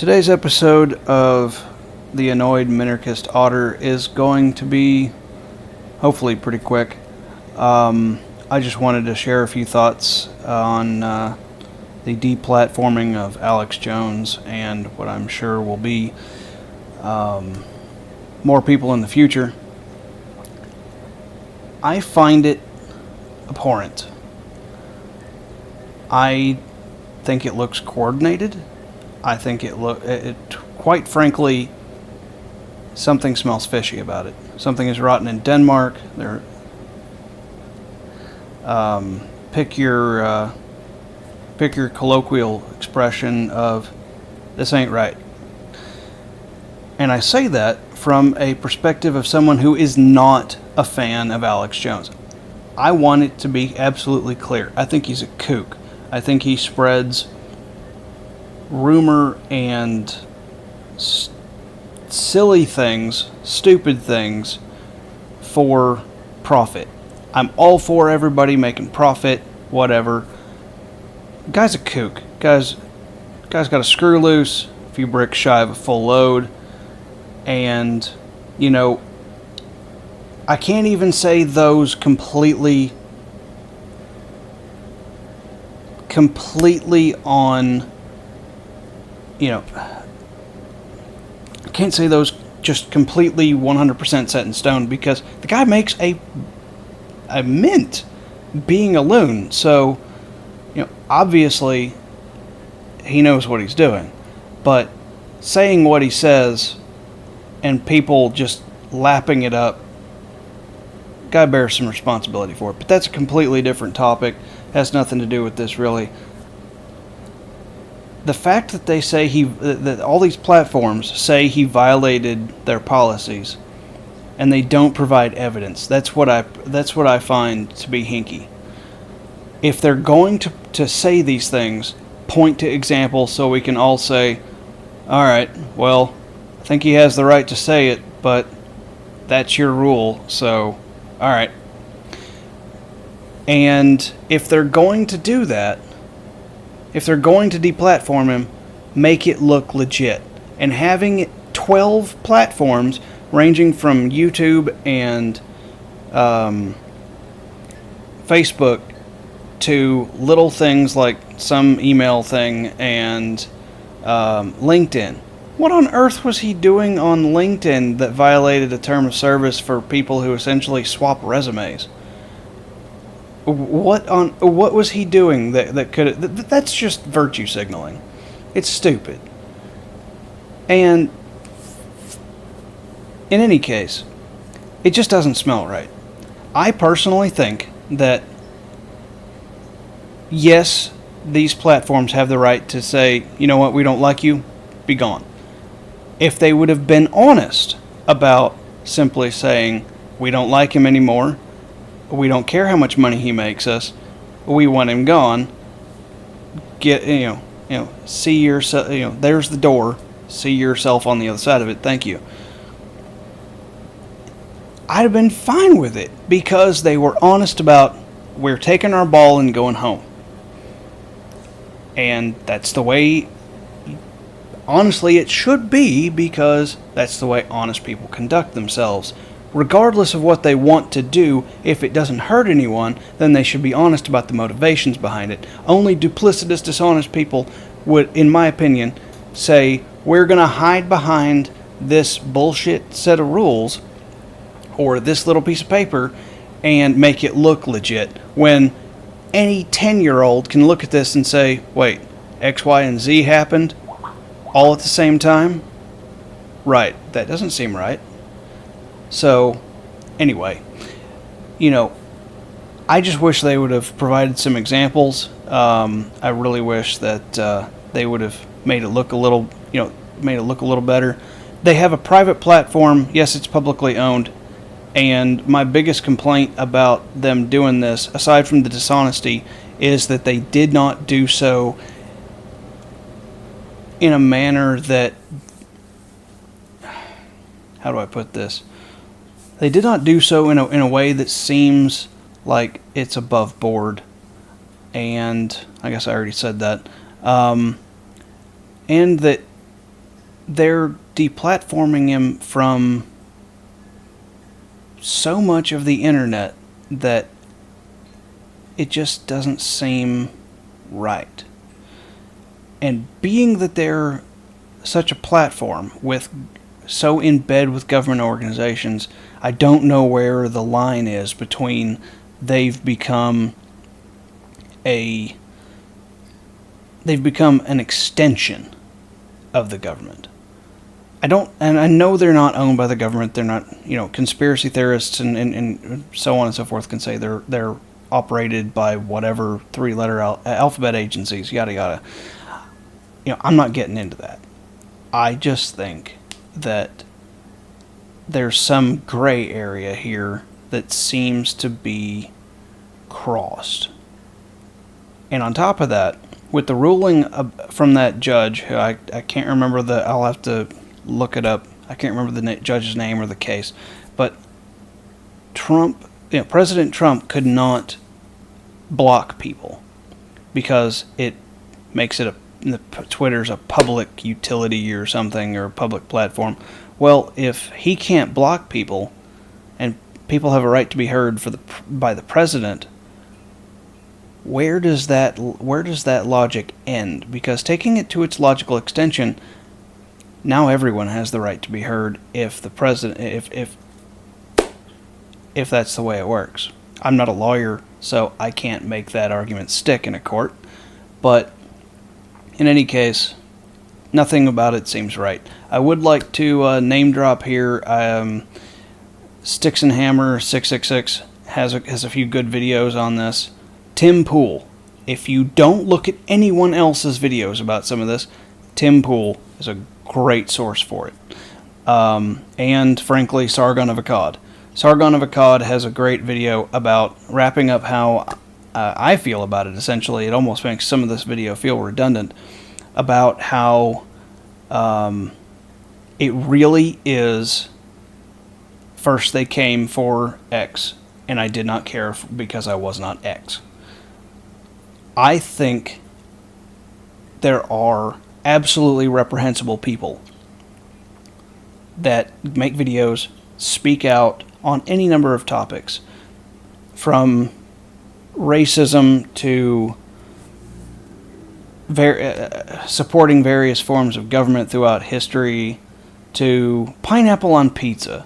Today's episode of the AnnoyedMinarchistOtter is going to be hopefully pretty quick. I just wanted to share a few thoughts on the deplatforming of Alex Jones and what I'm sure will be more people in the future. I find it abhorrent. I think it looks coordinated. I think it quite frankly, something smells fishy about it. Something is rotten in Denmark. Pick your colloquial expression of this ain't right. And I say that from a perspective of someone who is not a fan of Alex Jones. I want it to be absolutely clear. I think he's a kook. I think he spreads rumor and silly things, stupid things for profit. I'm all for everybody making profit, whatever. Guy's a kook. Guy's got a screw loose, a few bricks shy of a full load, and, you know, I can't even say those completely on, you know, I can't say those just completely 100% set in stone, because the guy makes a mint being a loon. So, you know, obviously he knows what he's doing, but saying what he says and people just lapping it up, guy bears some responsibility for it. But that's a completely different topic. Has nothing to do with this, really. The fact that they say that all these platforms say he violated their policies, and they don't provide evidence, that's what I find to be hinky. If they're going to say these things, point to examples so we can all say, all right, well, I think he has the right to say it, but that's your rule, so all right. And if they're going to do that, if they're going to deplatform him, make it look legit. And having 12 platforms ranging from YouTube and Facebook to little things like some email thing and LinkedIn. What on earth was he doing on LinkedIn that violated a term of service for people who essentially swap resumes? What was he doing that could... That's just virtue signaling. It's stupid. And in any case, it just doesn't smell right. I personally think that, yes, these platforms have the right to say, you know what, we don't like you, be gone. If they would have been honest about simply saying, we don't like him anymore, we don't care how much money he makes us, we want him gone, see yourself, there's the door, see yourself on the other side of it, thank you. I'd have been fine with it, because they were honest about, we're taking our ball and going home. And that's the way, honestly, it should be, because that's the way honest people conduct themselves. Regardless of what they want to do, if it doesn't hurt anyone, then they should be honest about the motivations behind it. Only duplicitous, dishonest people would, in my opinion, say, we're going to hide behind this bullshit set of rules or this little piece of paper and make it look legit, when any 10-year-old can look at this and say, wait, X, Y, and Z happened all at the same time? Right, that doesn't seem right. So, anyway, I just wish they would have provided some examples. I really wish that they would have made it look a little, better. They have a private platform. Yes, it's publicly owned. And my biggest complaint about them doing this, aside from the dishonesty, is that they did not do so in a manner that... How do I put this? They did not do so in a way that seems like it's above board. And I guess I already said that. And that they're deplatforming him from so much of the internet that it just doesn't seem right. And being that they're such a platform with so in bed with government organizations, I don't know where the line is between they've become an extension of the government. I know they're not owned by the government. They're not, conspiracy theorists and so on and so forth can say they're operated by whatever three-letter alphabet agencies, yada yada. I'm not getting into that. I just think that there's some gray area here that seems to be crossed. And on top of that, with the ruling from that judge, who I can't remember I'll have to look it up. I can't remember the judge's name or the case, but President Trump could not block people because it makes it Twitter's a public utility or something, or a public platform. Well, if he can't block people, and people have a right to be heard by the president, where does that logic end? Because taking it to its logical extension, now everyone has the right to be heard if the president, if that's the way it works. I'm not a lawyer, so I can't make that argument stick in a court, but in any case, nothing about it seems right. I would like to name drop here. Styx and Hammer 666 has a few good videos on this. Tim Pool. If you don't look at anyone else's videos about some of this, Tim Pool is a great source for it. And frankly, Sargon of Akkad. Sargon of Akkad has a great video about wrapping up how I feel about it. Essentially, it almost makes some of this video feel redundant, about how it really is, first they came for X, and I did not care because I was not X. I think there are absolutely reprehensible people that make videos, speak out on any number of topics, from racism to supporting various forms of government throughout history to pineapple on pizza.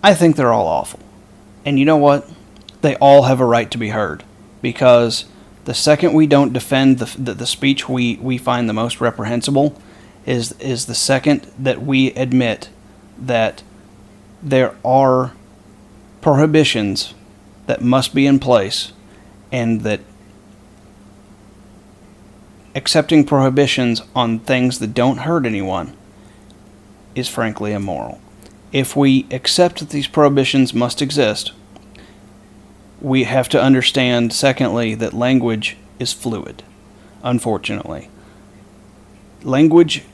I think they're all awful. And you know what? They all have a right to be heard. Because the second we don't defend the speech we find the most reprehensible is the second that we admit that there are prohibitions that must be in place, and that accepting prohibitions on things that don't hurt anyone is frankly immoral. If we accept that these prohibitions must exist, we have to understand, secondly, that language is fluid, unfortunately. Language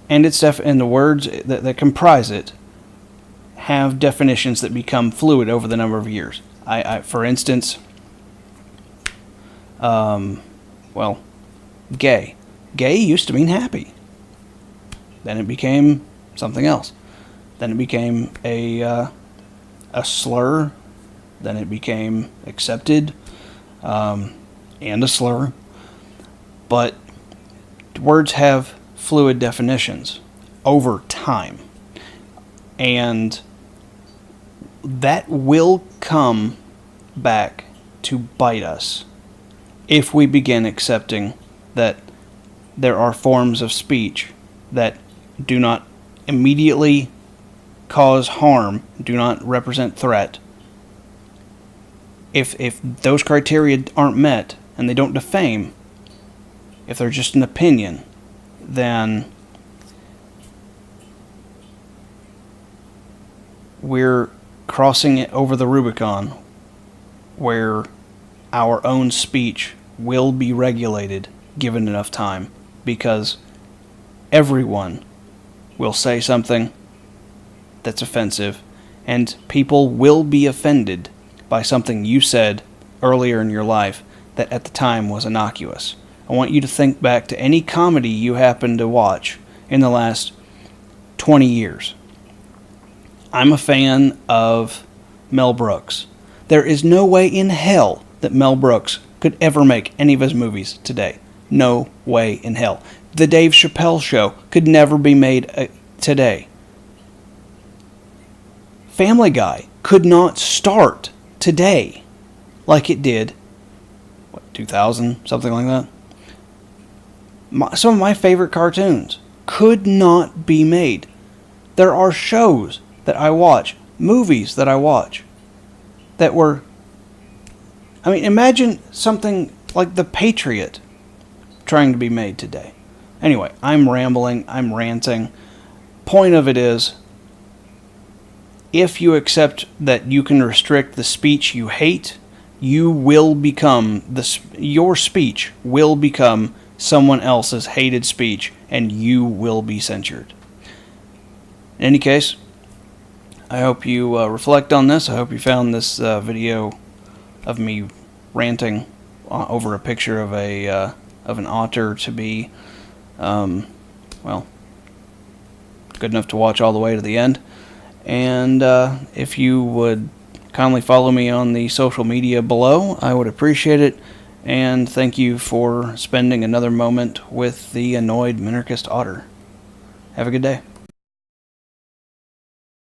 and and the words that comprise it have definitions that become fluid over the number of years. For instance, gay. Gay used to mean happy. Then it became something else. Then it became a slur. Then it became accepted, and a slur. But words have fluid definitions over time. And that will come back to bite us if we begin accepting that there are forms of speech that do not immediately cause harm, do not represent threat. If those criteria aren't met and they don't defame, if they're just an opinion, then we're crossing it over the Rubicon where our own speech will be regulated given enough time, because everyone will say something that's offensive, and people will be offended by something you said earlier in your life that at the time was innocuous. I want you to think back to any comedy you happen to watch in the last 20 years. I'm a fan of Mel Brooks. There is no way in hell that Mel Brooks could ever make any of his movies today. No way in hell. The Dave Chappelle Show could never be made today. Family Guy could not start today like it did, 2000, something like that. Some of my favorite cartoons could not be made. There are shows that I watch, movies that I watch, that were... imagine something like The Patriot trying to be made today. Anyway, I'm rambling, I'm ranting. Point of it is, if you accept that you can restrict the speech you hate, you will become... your speech will become someone else's hated speech, and you will be censored. In any case, I hope you reflect on this. I hope you found this video of me ranting over a picture of an otter to be, well, good enough to watch all the way to the end. And if you would kindly follow me on the social media below, I would appreciate it. And thank you for spending another moment with the Annoyed Minarchist Otter. Have a good day.